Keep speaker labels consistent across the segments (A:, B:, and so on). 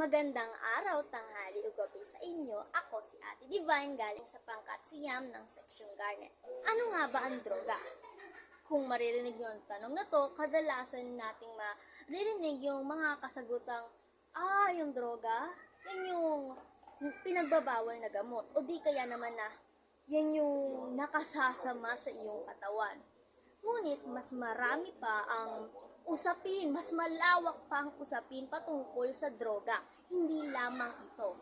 A: Magandang araw, tanghali o gabi sa inyo. Ako si Ate Divine galing sa Pangkat Siyam ng Section Garnet. Ano nga ba ang droga? Kung maririnig nyo ang tanong na to, kadalasan nating maririnig yung mga kasagutang, yung droga, yan yung pinagbabawal na gamot. O di kaya naman na, yan yung nakasasama sa iyong katawan. Ngunit mas marami pa ang usapin, mas malawak pa ang usapin patungkol sa droga. Hindi lamang ito.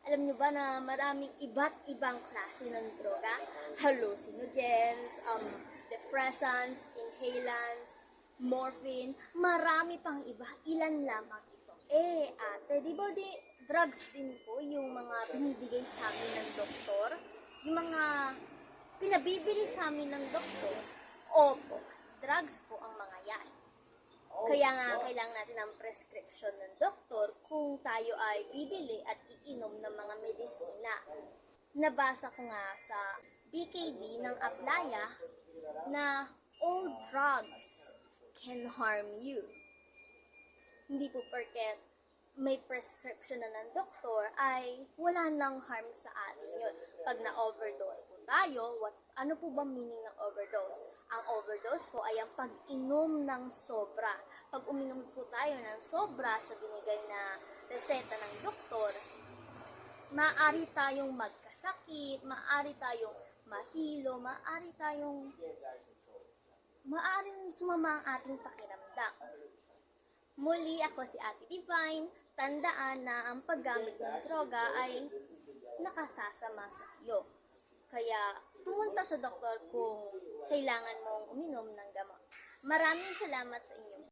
A: Alam nyo ba na maraming iba't ibang klase ng droga? Hallucinogens, depressants, inhalants, morphine, marami pang iba. Ilan lamang ito. Ate, di ba drugs din po yung mga binibigay sa amin ng doktor? Yung mga pinabibili sa amin ng doktor? Opo, drugs po ang mga yan. Kaya nga, kailangan natin ng prescription ng doktor kung tayo ay bibili at iinom ng mga medisina. Nabasa ko nga sa BKD ng Aplaya na all drugs can harm you. Hindi po porket may prescription na ng doktor ay wala nang harm sa atin yun. Pag na-overdose po tayo, ano po ba meaning ng overdose? Ang overdose po ay ang pag-inom ng sobra. Pag uminom po tayo ng sobra sa binigay na reseta ng doktor, maaari tayong magkasakit, maaari tayong mahilo, maaring sumama ang ating pakiramdam. Muli, ako si Ate Divine. Tandaan na ang paggamit ng droga ay nakasasama sa iyo. Kaya pumunta sa doktor kung kailangan mong uminom ng gamot. Maraming salamat sa inyo.